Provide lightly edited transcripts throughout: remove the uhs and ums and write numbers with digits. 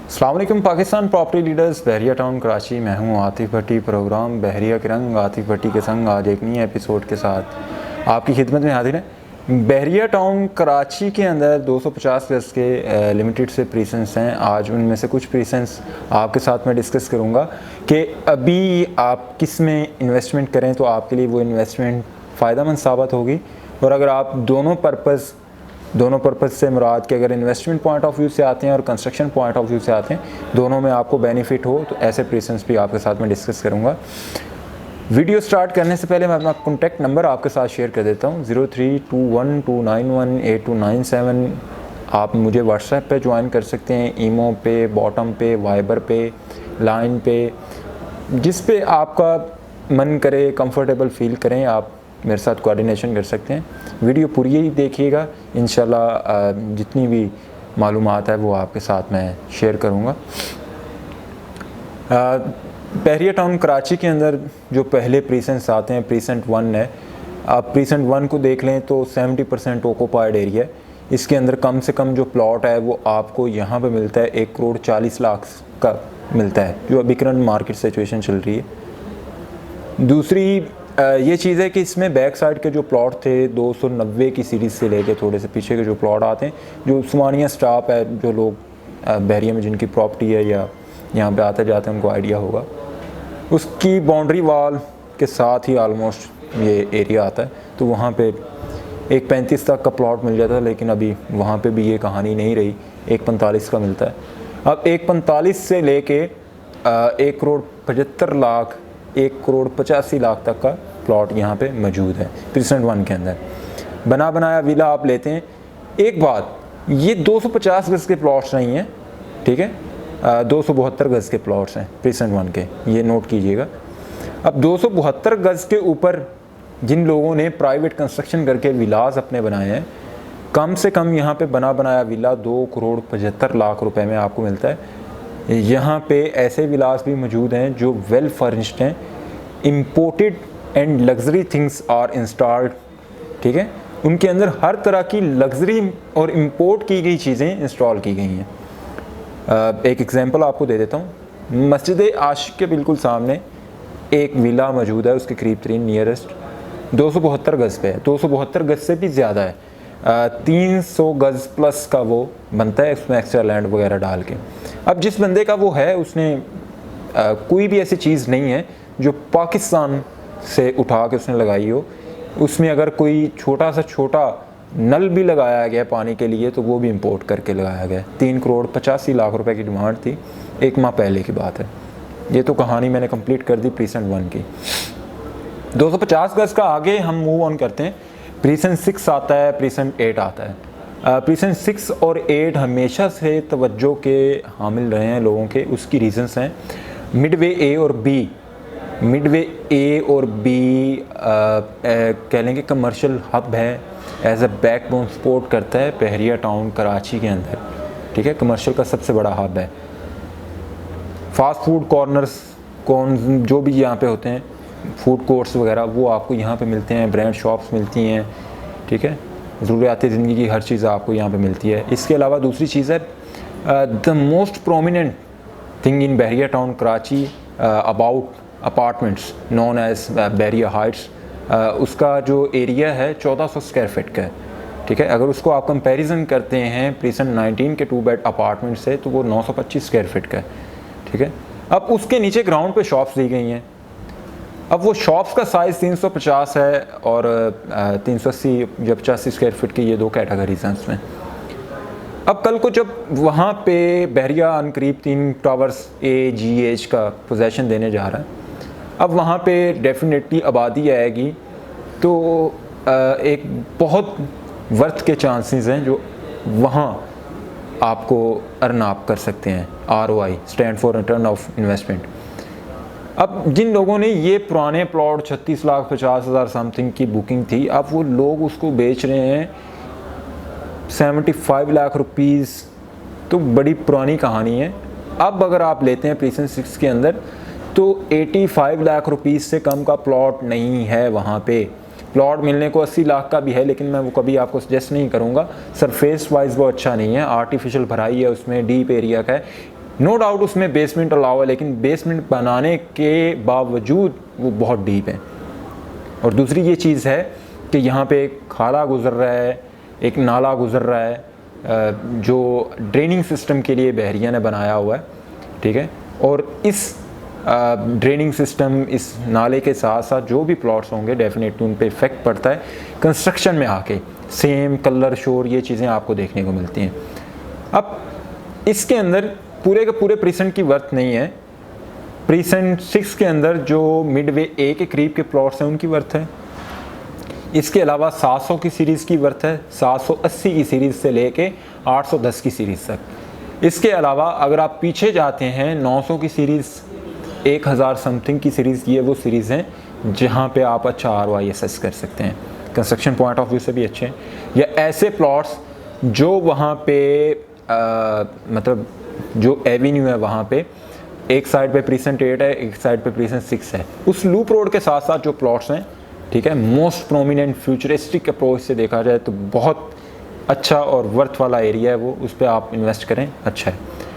अस्सलाम वालेकुम Pakistan property leaders, बहरिया town Karachi. मैं हूं आतिफ भट्टी। प्रोग्राम बहरिया के रंग आतिफ भट्टी के संग आज एक नई एपिसोड के साथ आपकी खिदमत में हाजिर है। बहरिया टाउन कराची के अंदर 250 गज के लिमिटेड से प्रीसेंस हैं। आज उनमें से कुछ प्रीसेंस आपके साथ मैं डिस्कस करूंगा कि अभी आप किस में इन्वेस्टमेंट करें तो आपके लिए वो इन्वेस्टमेंट फ़ायदेमंद साबित होगी। और अगर आप दोनों पर्पज़ से मुराद के अगर इन्वेस्टमेंट पॉइंट ऑफ व्यू से आते हैं और कंस्ट्रक्शन पॉइंट ऑफ व्यू से आते हैं, दोनों में आपको बेनिफिट हो, तो ऐसे प्रीसेंस भी आपके साथ मैं डिस्कस करूंगा। वीडियो स्टार्ट करने से पहले मैं अपना कॉन्टैक्ट नंबर आपके साथ शेयर कर देता हूं, 0321291827। आप मुझे व्हाट्सएप पे ज्वाइन कर सकते हैं, ईमो पे, बॉटम पे, वाइबर पे, लाइन पे, जिस पे आपका मन करे, कंफर्टेबल फील करें, आप मेरे साथ कोऑर्डिनेशन कर सकते हैं। वीडियो पूरी ही देखिएगा, इंशाल्लाह जितनी भी मालूमात है वो आपके साथ मैं शेयर करूँगा। बहरिया टाउन कराची के अंदर जो पहले प्रीसेंट्स आते हैं, प्रीसेंट 1 है। आप प्रीसेंट 1 को देख लें तो 70% ऑक्यूपाइड एरिया है। इसके अंदर कम से कम जो प्लॉट है वो आपको यहाँ पे मिलता है 1,40,00,000 का मिलता है, जो अभी करंट मार्केट सिचुएशन चल रही है। दूसरी ये चीज़ है कि इसमें बैक साइड के जो प्लॉट थे 290 की सीरीज़ से लेके थोड़े से पीछे के जो प्लॉट आते हैं, जो उस्मानिया स्टाफ है, जो लोग बहरिया में जिनकी प्रॉपर्टी है या यहाँ पे आते जाते हैं उनको आइडिया होगा, उसकी बाउंड्री वाल के साथ ही आलमोस्ट ये एरिया आता है। तो वहाँ पे 1,35 तक का प्लॉट मिल जाता है, लेकिन अभी वहाँ पे भी ये कहानी नहीं रही, 1,45 का मिलता है। अब 1,45 से लेके 1,75,00,000 1,85,00,000 तक का प्लॉट यहाँ पे मौजूद है प्रीसेंट 1 के अंदर। बना बनाया विला आप लेते हैं। एक बात, ये 250 गज के प्लॉट्स नहीं हैं, ठीक है, 272 गज के प्लॉट्स हैं प्रीसेंट 1 के, ये नोट कीजिएगा। अब 272 गज के ऊपर जिन लोगों ने प्राइवेट कंस्ट्रक्शन करके विलास अपने बनाए हैं, कम से कम यहाँ पे बना बनाया विला 2,75,00,000 रुपए में आपको मिलता है। यहाँ पे ऐसे विलास भी मौजूद हैं जो वेल फर्निश्ड हैं, imported and luxury things are installed, ठीक है, उनके अंदर हर तरह की लग्जरी और इम्पोर्ट की गई चीज़ें इंस्टॉल की गई हैं। एक एग्जांपल आपको दे देता हूँ। मस्जिद आशिक के बिल्कुल सामने एक विला मौजूद है, उसके करीब तरीन नियरेस्ट 272 गज पे है, 272 गज से भी ज़्यादा है, 300 गज प्लस का वो बनता है, उसमें एक्स्ट्रा लैंड वगैरह डाल के। अब जिस बंदे का वो है, उसने कोई भी ऐसी चीज़ नहीं है जो पाकिस्तान से उठा के उसने लगाई हो। उसमें अगर कोई छोटा सा छोटा नल भी लगाया गया पानी के लिए तो वो भी इंपोर्ट करके लगाया गया। 3,85,00,000 रुपए की डिमांड थी, एक माह पहले की बात है। ये तो कहानी मैंने कंप्लीट कर दी प्रीसेंट 1 की। 250 गज का आगे हम मूव ऑन करते हैं। प्रीसेंट 6 आता है, प्रीसेंट 8 आता है। प्रीसेंट 6 और 8 हमेशा से तवज्जो के हामिल रहे हैं लोगों के। उसकी रीजंस हैं मिडवे ए और बी। मिडवे ए और बी कह लेंगे कमर्शियल हब है, एज अ बैकबोन सपोर्ट करता है बहरिया टाउन कराची के अंदर, ठीक है, कमर्शियल का सबसे बड़ा हब है। फास्ट फूड कॉर्नर्स जो भी यहाँ पे होते हैं, फूड कोर्ट्स वगैरह, वो आपको यहाँ पे मिलते हैं, ब्रांड शॉप्स मिलती हैं, ठीक है, ज़रूरियाती ज़िंदगी की हर चीज़ आपको यहाँ पे मिलती है। इसके अलावा दूसरी चीज़ है the most prominent thing in Bahria town Karachi about apartments known as Bahria heights. उसका जो एरिया है 1400 स्क्वायर फीट का है, ठीक है। अगर उसको आप कंपैरिजन करते हैं प्रीसेंट 19 के 2 बेड अपार्टमेंट से तो वो 925 स्क्वायर फीट का है, ठीक है। अब उसके नीचे ग्राउंड पे शॉप्स दी गई हैं। अब वो शॉप्स का साइज़ 350 है और 380 या 85 स्क्वायर फीट की, ये दो कैटेगरीज हैं उसमें। अब कल को जब वहाँ पे बहरिया अनकरीब 3 टावर्स AGH का पोजेसन देने जा रहा है, अब वहाँ पे डेफिनेटली आबादी आएगी, तो एक बहुत वर्थ के चांसेस हैं जो वहाँ आपको अर्न आप कर सकते हैं। ROI stand for return of investment. अब जिन लोगों ने ये पुराने प्लॉट 36,50,000 समथिंग की बुकिंग थी, अब वो लोग उसको बेच रहे हैं 75 लाख रुपीज़, तो बड़ी पुरानी कहानी है। अब अगर आप लेते हैं प्रीसेंट 6 के अंदर तो 85 लाख रुपीज़ से कम का प्लॉट नहीं है वहाँ पे। प्लॉट मिलने को 80 लाख का भी है, लेकिन मैं वो कभी आपको सजेस्ट नहीं करूँगा। सरफेस वाइज वो अच्छा नहीं है, आर्टिफिशियल भराई है उसमें, डीप एरिया का है। नो डाउट उसमें बेसमेंट अलाउ है, लेकिन बेसमेंट बनाने के बावजूद वो बहुत डीप है। और दूसरी ये चीज़ है कि यहाँ पे एक खाला गुज़र रहा है, एक नाला गुज़र रहा है जो ड्रेनिंग सिस्टम के लिए बहरिया ने बनाया हुआ है, ठीक है। और इस ड्रेनिंग सिस्टम, इस नाले के साथ साथ जो भी प्लॉट्स होंगे डेफिनेटली उन पे इफ़ेक्ट पड़ता है कंस्ट्रक्शन में आके। सेम कलर, शोर, ये चीज़ें आपको देखने को मिलती हैं। अब इसके अंदर पूरे के पूरे प्रीसेंट की वर्थ नहीं है। प्रीसेंट 6 के अंदर जो मिडवे ए के करीब के प्लॉट्स हैं उनकी वर्थ है। इसके अलावा 700 की सीरीज़ की वर्थ है, 780 की सीरीज़ से लेके 810 की सीरीज़ तक। इसके अलावा अगर आप पीछे जाते हैं 900 की सीरीज़, 1000 समथिंग की सीरीज़, ये वो सीरीज़ हैं जहाँ पे आप अच्छा ROI असेस कर सकते हैं, कंस्ट्रक्शन पॉइंट ऑफ व्यू से भी अच्छे हैं। या ऐसे प्लॉट्स जो वहाँ पे मतलब जो एवेन्यू है वहाँ पे एक साइड पे प्रीसेंट 8 है, एक साइड पे प्रीसेंट 6 है, उस लूप रोड के साथ साथ जो प्लॉट्स हैं, ठीक है, मोस्ट प्रोमिनेंट फ्यूचरिस्टिक अप्रोच से देखा जाए तो बहुत अच्छा और वर्थ वाला एरिया है वो, उस पर आप इन्वेस्ट करें, अच्छा है।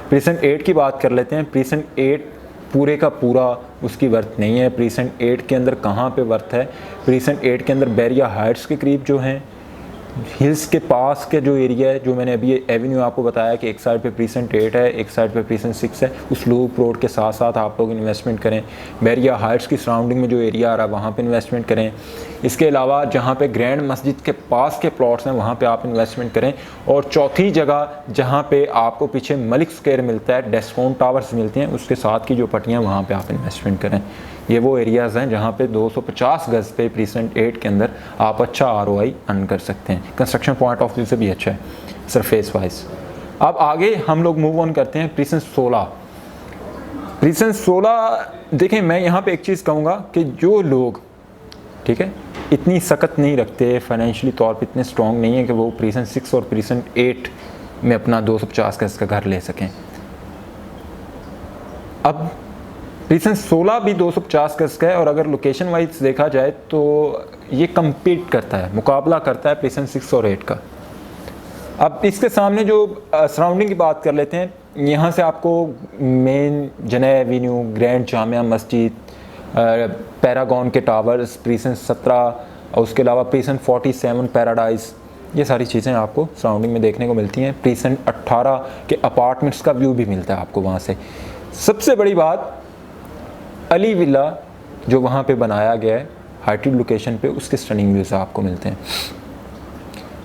प्रीसेंट 8 की बात कर लेते हैं। प्रीसेंट 8 पूरे का पूरा उसकी वर्थ नहीं है। प्रीसेंट 8 के अंदर कहाँ पे वर्थ है? प्रीसेंट 8 के अंदर बैरिया हाइट्स के करीब जो हैं, हिल्स के पास के जो एरिया है, जो मैंने अभी एवेन्यू आपको बताया कि एक साइड पे प्रीसेंट 8 है, एक साइड पे प्रीसेंट 6 है, उस लूप रोड के साथ साथ आप लोग इन्वेस्टमेंट करें। बैरिया हाइट्स की सराउंडिंग में जो एरिया आ रहा है वहाँ पे इन्वेस्टमेंट करें। इसके अलावा जहाँ पे ग्रैंड मस्जिद के पास के प्लॉट्स हैं वहाँ पे आप इन्वेस्टमेंट करें। और चौथी जगह जहाँ पे आपको पीछे मलिक स्क्वायर मिलता है, डिस्काउंट टावर्स मिलती हैं, उसके साथ की जो पट्टियाँ, वहाँ पर आप इन्वेस्टमेंट करें। ये वो एरियाज़ हैं जहाँ पे 250 गज़ पे प्रीसेंट 8 के अंदर आप अच्छा ROI अर्न कर सकते हैं। कंस्ट्रक्शन पॉइंट ऑफ व्यू से भी अच्छा है सरफेस वाइज। अब आगे हम लोग मूव ऑन करते हैं प्रीसेंट 16। प्रीसेंट 16 देखें, मैं यहाँ पे एक चीज़ कहूँगा कि जो लोग, ठीक है, इतनी सख्त नहीं रखते, फाइनेंशियली तौर पे इतने स्ट्रॉन्ग नहीं है कि वो प्रीसेंट 6 और प्रीसेंट 8 में अपना 250 गज़ का घर ले सकें। अब प्रीसेंट 16 भी 250 गज़ का है और अगर लोकेशन वाइज देखा जाए तो ये कम्पीट करता है, मुकाबला करता है प्रीसेंट 6 और 8 का। अब इसके सामने जो सराउंडिंग की बात कर लेते हैं, यहाँ से आपको मेन जने Avenue, grand Jamia Masjid, Paragon के टावर्स, प्रीसेंट 17, और उसके अलावा प्रीसेंट 47 पैराडाइज, ये सारी चीज़ें आपको सराउंडिंग में देखने को मिलती हैं। प्रीसेंट 18 के अपार्टमेंट्स का व्यू भी मिलता है आपको वहाँ से। सबसे बड़ी बात, अली विला जो वहाँ पे बनाया गया है हाइटेड लोकेशन पे, उसके स्टनिंग व्यूज़ आपको मिलते हैं।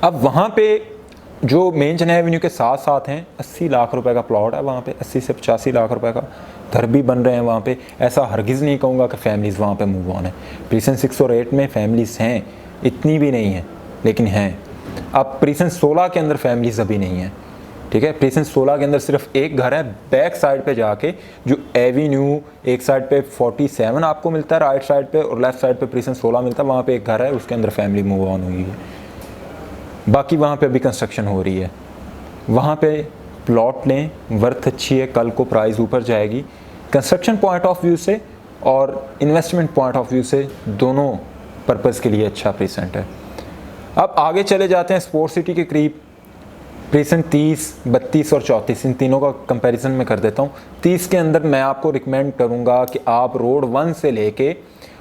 अब वहाँ पे जो मेन चेन्नई एवेन्यू के साथ साथ हैं, 80 लाख रुपए का प्लॉट है वहाँ पे, 80 से 85 लाख रुपए का घर भी बन रहे हैं वहाँ पे। ऐसा हरगिज़ नहीं कहूँगा कि फैमिलीज़ वहाँ पे मूव ऑन है। प्रीसेंट 6 और 8 में फैमिलीज़ हैं, इतनी भी नहीं है लेकिन हैं। अब प्रीसेंट 16 के अंदर फैमिलीज़ अभी नहीं है, ठीक है। प्रीसेंट 16 के अंदर सिर्फ एक घर है, बैक साइड पे जाके जो एवेन्यू, एक साइड पे 47 आपको मिलता है राइट साइड पे, और लेफ्ट साइड पे प्रीसेंट 16 मिलता है, वहाँ पे एक घर है, उसके अंदर फैमिली मूव ऑन हुई है। बाकी वहाँ पे अभी कंस्ट्रक्शन हो रही है। वहाँ पे प्लॉट लें, वर्थ अच्छी है, कल को प्राइस ऊपर जाएगी। कंस्ट्रक्शन पॉइंट ऑफ व्यू से और इन्वेस्टमेंट पॉइंट ऑफ व्यू से दोनों पर्पज़ के लिए अच्छा प्रीसेंट है। अब आगे चले जाते हैं स्पोर्ट्स सिटी के करीब। प्रीसेंट 30, 32 और 34, इन तीनों का कंपैरिजन मैं कर देता हूँ। 30 के अंदर मैं आपको रिकमेंड करूँगा कि आप रोड 1 से लेके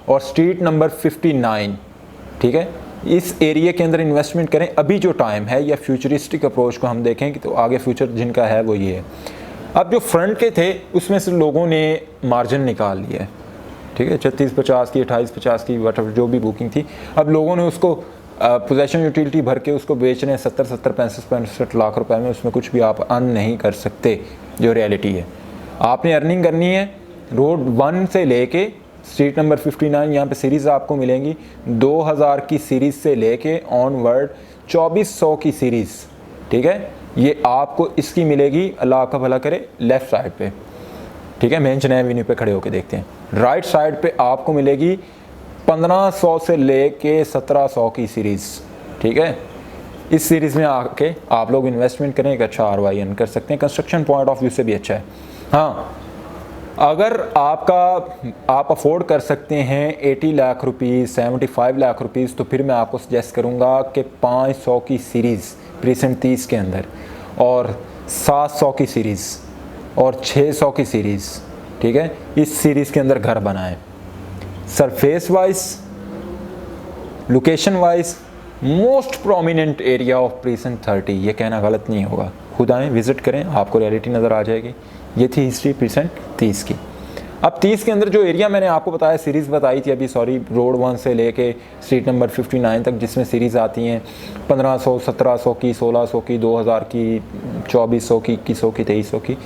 और स्ट्रीट नंबर 59, ठीक है, इस एरिया के अंदर इन्वेस्टमेंट करें अभी जो टाइम है। या फ्यूचरिस्टिक अप्रोच को हम देखें कि तो आगे फ्यूचर जिनका है वो ये है। अब जो फ्रंट के थे उसमें से लोगों ने मार्जिन निकाल लिया है, ठीक है, 36-50 की, 28-50 की, वट जो भी बुकिंग थी, अब लोगों ने उसको पोजेशन यूटिलिटी भर के उसको बेच रहे हैं 70-70, 65-65 लाख रुपए में। उसमें कुछ भी आप अर्न नहीं कर सकते, जो रियलिटी है। आपने अर्निंग करनी है रोड 1 से लेके स्ट्रीट नंबर 59, यहाँ पे सीरीज़ आपको मिलेंगी 2000 की सीरीज़ से लेके ऑनवर्ड 2400 की सीरीज़, ठीक है, ये आपको इसकी मिलेगी, अल्लाह आपका भला करे, लेफ़्ट साइड पे, ठीक है। मेन चेन्नई एवेन्यू पे खड़े होके देखते हैं। राइट साइड पे आपको मिलेगी 1500 से लेके 1700 की सीरीज़, ठीक है। इस सीरीज़ में आके आप लोग इन्वेस्टमेंट करें, एक अच्छा ROI अर्न कर सकते हैं। कंस्ट्रक्शन पॉइंट ऑफ व्यू से भी अच्छा है। हाँ, अगर आप अफोर्ड कर सकते हैं 80 लाख रुपीज़, 75 लाख रुपीज़, तो फिर मैं आपको सजेस्ट करूँगा कि 500 की सीरीज़ प्रीसेंट 30 के अंदर और 700 की सीरीज़, और 600 की सीरीज़, ठीक है, इस सीरीज़ के अंदर घर बनाएं। Surface wise, location wise most prominent area of precinct 30, ये कहना गलत नहीं होगा। खुद आएँ, विज़िट करें, आपको रियलिटी नज़र आ जाएगी। ये थी हिस्ट्री प्रीसेंट 30 की। अब 30 के अंदर जो एरिया मैंने आपको बताया, सीरीज़ बताई थी अभी, सॉरी, रोड 1 से लेके स्ट्रीट नंबर 59 तक, जिसमें सीरीज़ आती हैं 1500, 1700 की, 1600 की, 2000 की, 2400 की, 2100 की, 2300 की।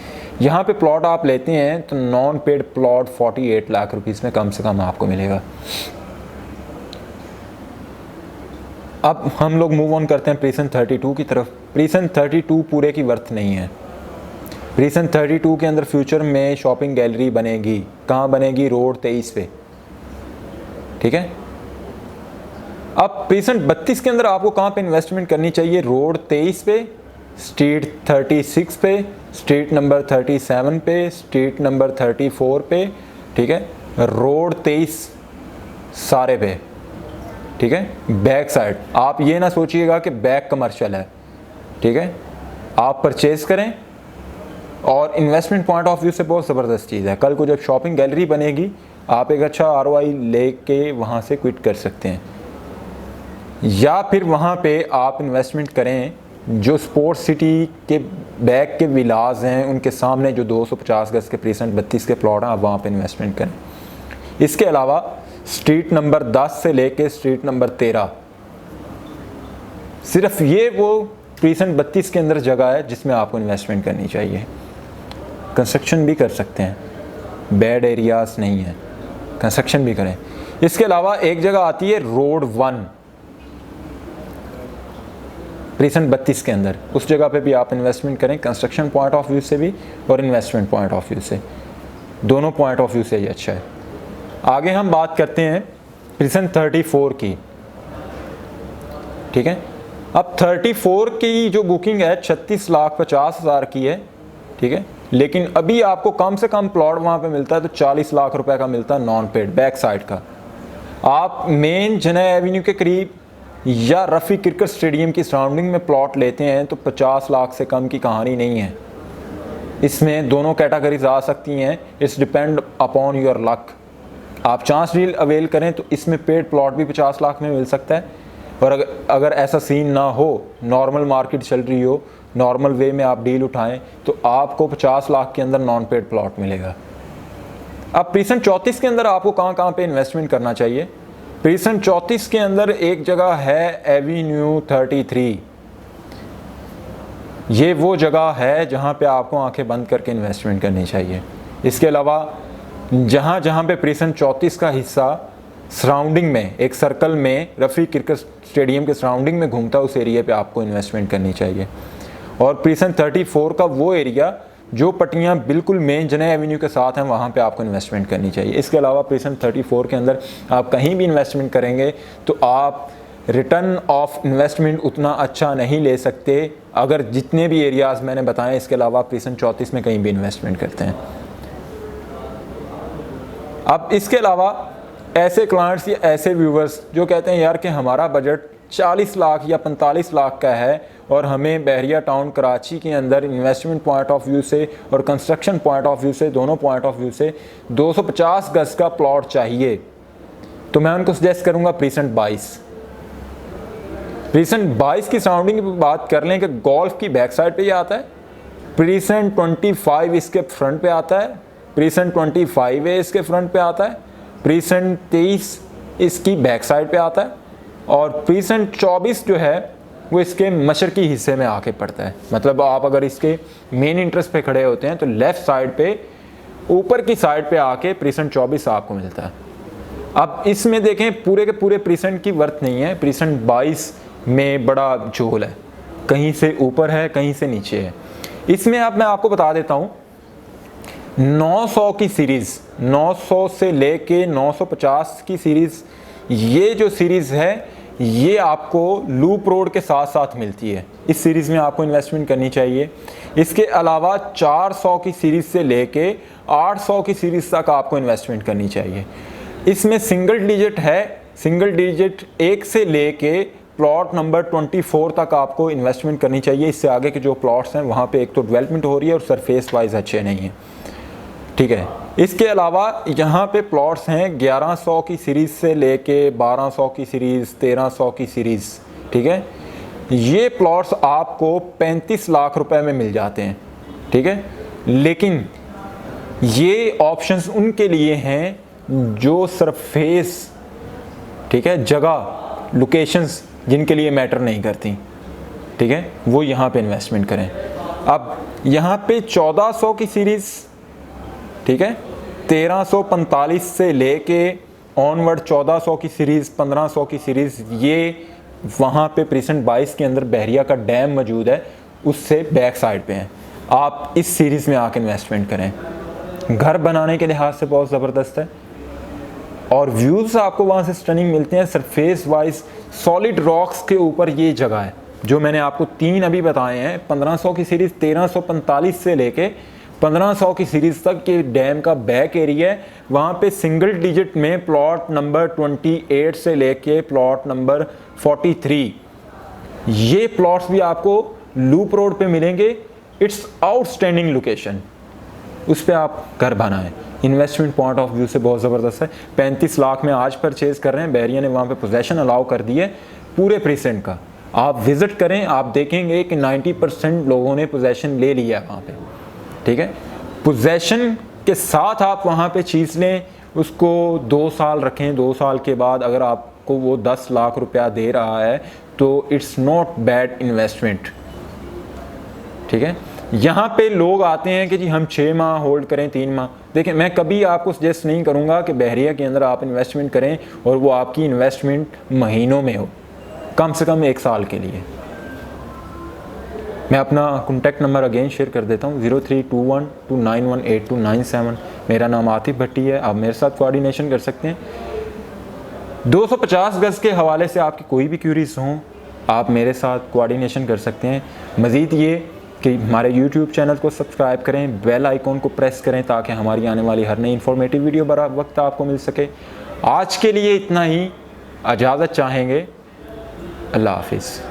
यहाँ पे प्लॉट आप लेते हैं तो non paid plot 48 lakh rupees में कम से कम आपको मिलेगा। अब हम लोग मूव ऑन करते हैं प्रीसेंट 32 की तरफ। प्रीसेंट 32 पूरे की वर्थ नहीं है। प्रीसेंट 32 के अंदर फ्यूचर में शॉपिंग गैलरी बनेगी। कहाँ बनेगी? रोड 23 पे, ठीक है। अब प्रीसेंट 32 के अंदर आपको कहाँ पे इन्वेस्टमेंट करनी चाहिए? रोड 23 पे, स्ट्रीट 36 पे, स्ट्रीट नंबर 37 पे, स्ट्रीट नंबर 34 पे, ठीक है, रोड 23 सारे पे, ठीक है। बैक साइड, आप ये ना सोचिएगा कि बैक कमर्शियल है, ठीक है। आप परचेज करें, और इन्वेस्टमेंट पॉइंट ऑफ व्यू से बहुत ज़बरदस्त चीज़ है। कल को जब शॉपिंग गैलरी बनेगी, आप एक अच्छा ROI लेके वहाँ से क्विट कर सकते हैं, या फिर वहाँ पे आप इन्वेस्टमेंट करें जो स्पोर्ट्स सिटी के बैक के विलाज हैं, उनके सामने जो 250 गज के प्रीसेंट 32 के प्लॉट हैं, आप वहाँ पे इन्वेस्टमेंट करें। इसके अलावा स्ट्रीट नंबर 10 से लेके स्ट्रीट नंबर 13, सिर्फ ये वो प्रीसेंट 32 के अंदर जगह है जिसमें आपको इन्वेस्टमेंट करनी चाहिए। कंस्ट्रक्शन भी कर सकते हैं, बैड एरियाज नहीं है, कंस्ट्रक्शन भी करें। इसके अलावा एक जगह आती है रोड 1 प्रीसेंट 32 के अंदर, उस जगह पे भी आप इन्वेस्टमेंट करें, कंस्ट्रक्शन पॉइंट ऑफ व्यू से भी और इन्वेस्टमेंट पॉइंट ऑफ व्यू से, दोनों पॉइंट ऑफ व्यू से ये अच्छा है। आगे हम बात करते हैं प्रीसेंट 34 की, ठीक है। अब 34 की जो बुकिंग है 36,50,000 की है, ठीक है, लेकिन अभी आपको कम से कम प्लॉट वहाँ पे मिलता है तो 40 लाख रुपए का मिलता है नॉन पेड बैक साइड का। आप मेन जनै एवेन्यू के करीब या रफ़ी क्रिकेट स्टेडियम की सराउंडिंग में प्लॉट लेते हैं तो 50 लाख से कम की कहानी नहीं है। इसमें दोनों कैटेगरीज आ सकती हैं, it's depend upon your luck. आप चांस डील अवेल करें तो इसमें पेड प्लॉट भी 50 लाख में मिल सकता है, और अगर ऐसा सीन ना हो, नॉर्मल मार्केट चल रही हो, नॉर्मल वे में आप डील उठाएं तो आपको 50 लाख के अंदर नॉन पेड प्लॉट मिलेगा। अब प्रीसेंट 34 के अंदर आपको कहाँ कहाँ पे इन्वेस्टमेंट करना चाहिए? प्रीसेंट 34 के अंदर एक जगह है एवेन्यू 33, ये वो जगह है जहाँ पे आपको आंखें बंद करके इन्वेस्टमेंट करनी चाहिए। इसके अलावा जहाँ जहाँ पे प्रीसेंट 34 का हिस्सा सराउंडिंग में एक सर्कल में रफ़ी क्रिकेट स्टेडियम के सराउंडिंग में घूमता है, उस एरिया पे आपको इन्वेस्टमेंट करनी चाहिए। और प्रीसेंट 34 का वो एरिया जो पट्टियाँ बिल्कुल मेन जनै एवेन्यू के साथ हैं, वहाँ पे आपको इन्वेस्टमेंट करनी चाहिए। इसके अलावा प्रीसेंट 34 के अंदर आप कहीं भी इन्वेस्टमेंट करेंगे तो आप रिटर्न ऑफ इन्वेस्टमेंट उतना अच्छा नहीं ले सकते अगर जितने भी एरियाज़ मैंने बताएं इसके अलावा प्रीसेंट 34 में कहीं भी इन्वेस्टमेंट करते हैं। अब इसके अलावा ऐसे क्लाइंट्स या ऐसे व्यूवर्स जो कहते हैं यार कि हमारा बजट 40 लाख या 45 लाख का है और हमें बहरिया टाउन कराची के अंदर इन्वेस्टमेंट पॉइंट ऑफ व्यू से और कंस्ट्रक्शन पॉइंट ऑफ व्यू से, दोनों पॉइंट ऑफ व्यू से 250 गज का प्लॉट चाहिए, तो मैं उनको सजेस्ट करूंगा प्रीसेंट 22। प्रीसेंट 22 की सराउंडिंग की बात कर लें कि गोल्फ की बैक साइड पे ही आता है, प्रीसेंट 25 इसके फ्रंट पे आता है, प्रीसेंट 25A इसके फ्रंट पे आता है, प्रीसेंट 23 इसकी बैक साइड पे आता है, और प्रीसेंट 24 जो है वो इसके मशरकी हिस्से में आके पड़ता है। मतलब आप अगर इसके मेन इंटरेस्ट पे खड़े होते हैं तो लेफ़्ट साइड पे ऊपर की साइड पे आके प्रीसेंट 24 आपको मिलता है। अब इसमें देखें पूरे के पूरे प्रीसेंट की वर्थ नहीं है, प्रीसेंट 22 में बड़ा झोल है, कहीं से ऊपर है कहीं से नीचे है। इसमें अब मैं आपको बता देता हूँ 900 की सीरीज़, 900 से लेके 950 की सीरीज़, ये जो सीरीज़ है ये आपको लूप रोड के साथ साथ मिलती है। इस सीरीज़ में आपको इन्वेस्टमेंट करनी चाहिए। इसके अलावा 400 की सीरीज़ से लेके 800 की सीरीज़ तक आपको इन्वेस्टमेंट करनी चाहिए। इसमें सिंगल डिजिट है, सिंगल डिजिट 1 से लेके प्लॉट नंबर 24 तक आपको इन्वेस्टमेंट करनी चाहिए। इससे आगे के जो प्लॉट्स हैं वहाँ पे एक तो डेवलपमेंट हो रही है और सरफेस वाइज अच्छे नहीं हैं, ठीक है। इसके अलावा यहाँ पे प्लॉट्स हैं 1100 की सीरीज़ से लेके 1200 की सीरीज़, 1300 की सीरीज़, ठीक है। ये प्लॉट्स आपको 35 लाख रुपए में मिल जाते हैं, ठीक है। लेकिन ये ऑप्शंस उनके लिए हैं जो सरफेस, ठीक है, जगह, लोकेशंस जिनके लिए मैटर नहीं करती, ठीक है, वो यहाँ पे इन्वेस्टमेंट करें। अब यहाँ पे 1400 की सीरीज़, ठीक है, 1345 से लेके ऑनवर्ड 1400 की सीरीज़, 1500 की सीरीज़, ये वहाँ पे प्रीसेंट 22 के अंदर बहरिया का डैम मौजूद है, उससे बैक साइड पे हैं। आप इस सीरीज़ में आके इन्वेस्टमेंट करें। घर बनाने के लिहाज से बहुत ज़बरदस्त है और व्यूज़ आपको वहाँ से स्टनिंग मिलते हैं। सरफेस वाइज सॉलिड रॉक्स के ऊपर ये जगह है जो मैंने आपको 3 अभी बताए हैं। 1500 की सीरीज़ 1345 से लेके 1500 की सीरीज़ तक के डैम का बैक एरिया है। वहाँ पे सिंगल डिजिट में प्लॉट नंबर 28 से लेके प्लॉट नंबर 43, ये प्लॉट्स भी आपको लूप रोड पे मिलेंगे। इट्स आउटस्टैंडिंग लोकेशन, उस पर आप घर बनाएं। इन्वेस्टमेंट पॉइंट ऑफ व्यू से बहुत ज़बरदस्त है। 35 लाख में आज परचेज़ कर रहे हैं, बहरिया ने वहाँ पे पोजेशन अलाउ कर दी है पूरे प्रीसेंट का। आप विज़िट करें, आप देखेंगे कि 90% लोगों ने पोजेशन ले लिया है वहाँ पे, ठीक है। पोजेशन के साथ आप वहाँ पे चीज़ लें, उसको 2 साल रखें। 2 साल के बाद अगर आपको वो 10 लाख रुपया दे रहा है तो इट्स नॉट बैड इन्वेस्टमेंट, ठीक है। यहाँ पे लोग आते हैं कि जी हम 6 माह होल्ड करें, 3 माह। देखिए, मैं कभी आपको सजेस्ट नहीं करूँगा कि बहरिया के अंदर आप इन्वेस्टमेंट करें और वो आपकी इन्वेस्टमेंट महीनों में हो, कम से कम 1 साल के लिए। मैं अपना कॉन्टैक्ट नंबर अगेन शेयर कर देता हूँ, 0321291827। मेरा नाम आतिफ भट्टी है। आप मेरे साथ कोऑर्डिनेशन कर सकते हैं। 250 गज़ के हवाले से आपकी कोई भी क्यूरीज हों, आप मेरे साथ कोऑर्डिनेशन कर सकते हैं। मज़ीद ये कि हमारे YouTube चैनल को सब्सक्राइब करें, बेल आइकॉन को प्रेस करें ताकि हमारी आने वाली हर नई इन्फॉर्मेटिव वीडियो बर वक्त आपको मिल सके। आज के लिए इतना ही, इजाज़त चाहेंगे। अल्लाह हाफिज़।